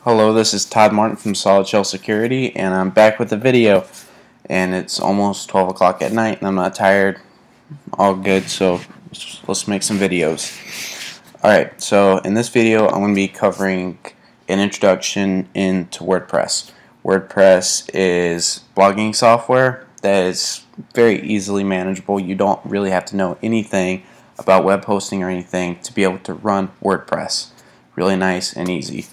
Hello, this is Todd Martin from Solid Shell Security, and I'm back with a video. And it's almost 12 o'clock at night, and I'm not tired. All good, so let's make some videos. Alright, so in this video, I'm going to be covering an introduction into WordPress. WordPress is blogging software that is very easily manageable. You don't really have to know anything about web hosting or anything to be able to run WordPress. Really nice and easy.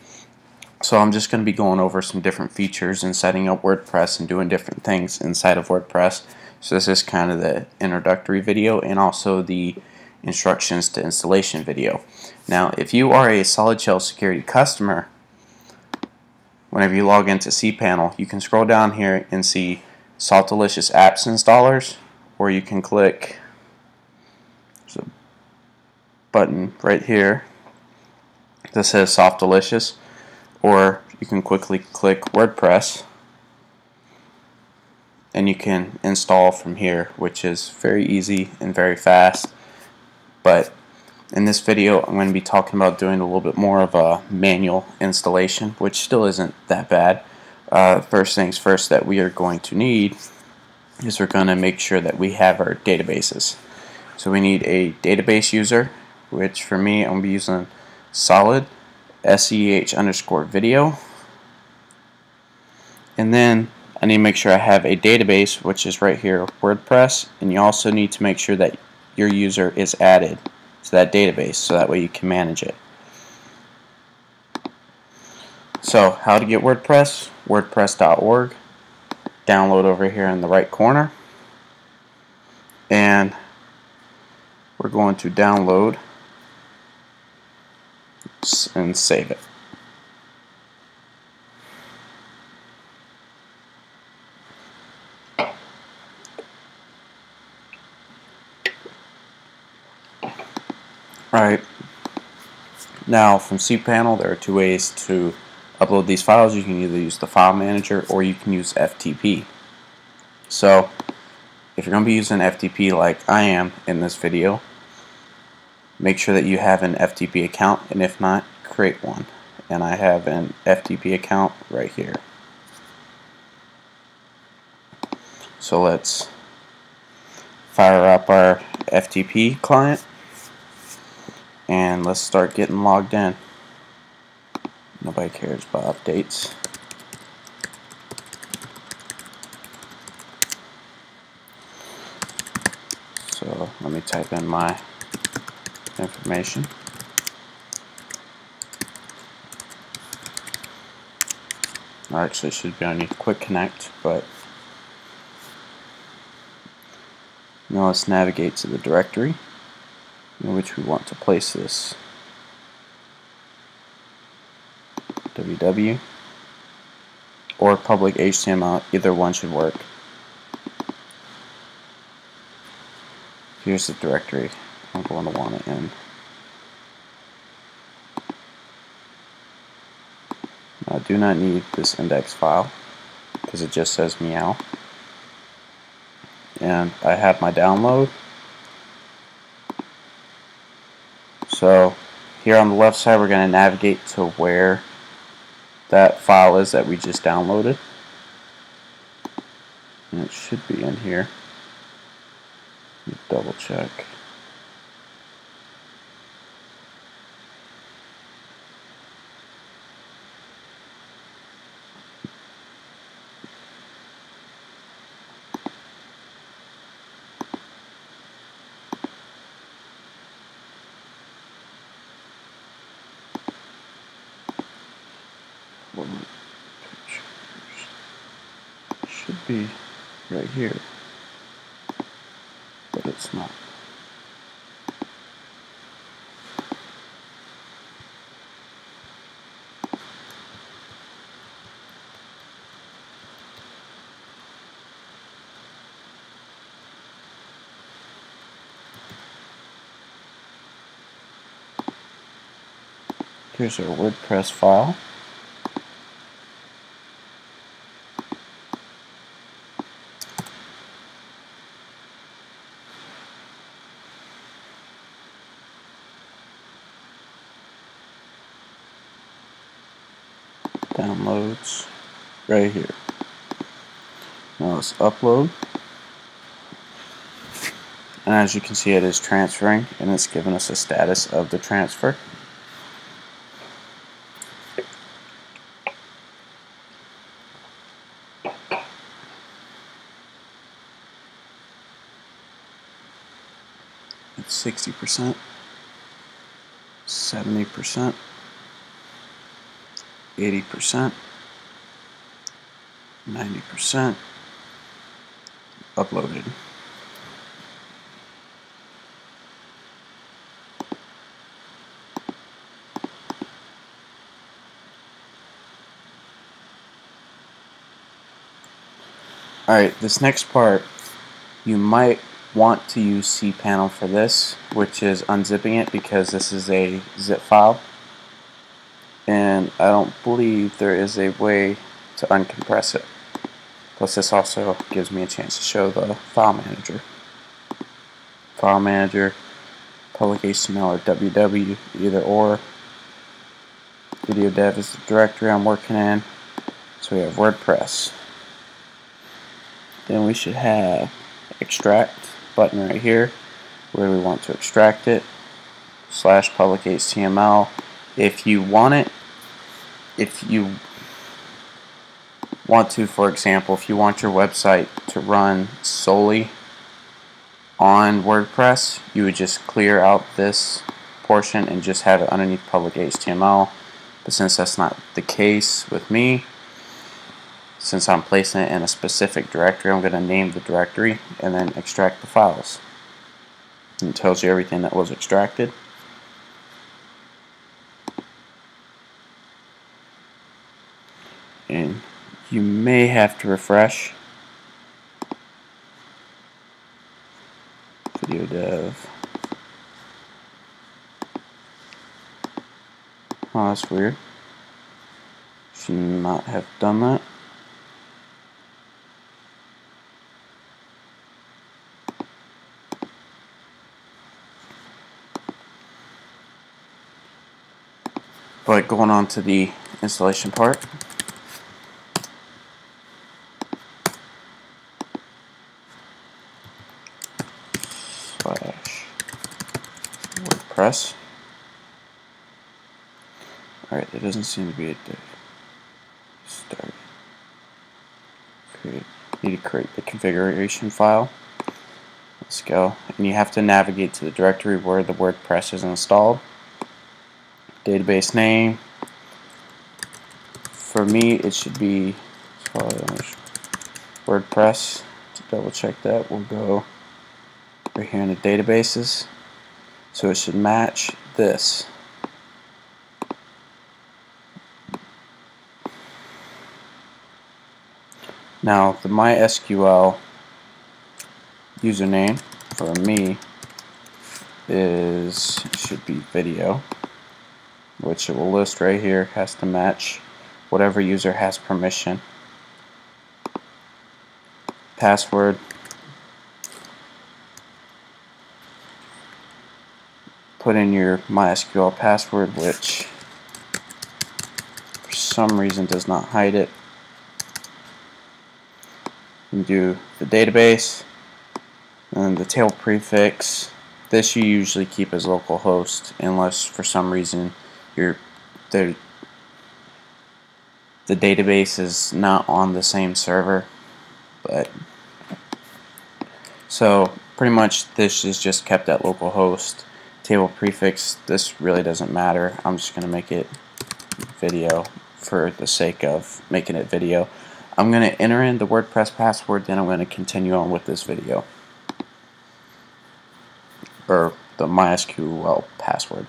So I'm just going to be going over some different features and setting up WordPress and doing different things inside of WordPress. So this is kind of the introductory video and also the instructions to installation video. Now, if you are a Solid Shell Security customer, whenever you log into Cpanel, you can scroll down here and see Saltalicious Apps Installers, or you can click, there's a button right here that says Saltalicious, or you can quickly click WordPress and you can install from here, which is very easy and very fast. But in this video I'm going to be talking about doing a little bit more of a manual installation, which still isn't that bad. First things first that we are going to need is we're going to make sure that we have our databases. So we need a database user, which for me I'm going to be using Solid SEH_video, and then I need to make sure I have a database, which is right here, WordPress, and you also need to make sure that your user is added to that database so that way you can manage it. So how to get WordPress? WordPress.org, download over here in the right corner, and we're going to download and save it. Alright, now from Cpanel there are two ways to upload these files. You can either use the file manager or you can use FTP. So if you're going to be using FTP like I am in this video, make sure that you have an FTP account, and if not, create one. And I have an FTP account right here. So let's fire up our FTP client and let's start getting logged in. Nobody cares about updates. So let me type in my information. Actually, it should be on quick connect, but now let's navigate to the directory in which we want to place this. www or public HTML, either one should work. Here's the directory I'm going to want it in. I do not need this index file because it just says meow. And I have my download. So here on the left side we're going to navigate to where that file is that we just downloaded. And it should be in here. Let me double check. Should be right here, but it's not. Here's our WordPress file. downloads right here. Now let's upload. And as you can see, it is transferring, and it's giving us a status of the transfer. It's 60%, 70%, 80%, 90%, uploaded. Alright, this next part, you might want to use Cpanel for this, which is unzipping it, because this is a zip file, and I don't believe there is a way to uncompress it. Plus this also gives me a chance to show the file manager. File manager, public HTML or WW, either or. Video dev is the directory I'm working in. So we have WordPress. Then we should have extract button right here where we want to extract it, / public HTML. If you want it, if you want to, for example, if you want your website to run solely on WordPress, you would just clear out this portion and just have it underneath public HTML. But since that's not the case with me, since I'm placing it in a specific directory, I'm going to name the directory and then extract the files. And it tells you everything that was extracted. And you may have to refresh. Video dev. Oh, that's weird. Should not have done that. But going on to the installation part. /WordPress. Alright, there doesn't seem to be a div. Start. Need to create the configuration file. Let's go. And you have to navigate to the directory where the WordPress is installed. Database name. For me, it should be WordPress. To double check that, we'll go right here in the databases. So it should match this. Now, the MySQL username for me should be video, which it will list right here. Has to match whatever user has permission. Password. Put in your MySQL password, which for some reason does not hide it. You do the database and the table prefix. This you usually keep as localhost unless for some reason the database is not on the same server. But so pretty much this is just kept at localhost. Table prefix, this really doesn't matter. I'm just going to make it video for the sake of making it video. I'm going to enter in the WordPress password, then I'm going to continue on with this video. Or the MySQL password.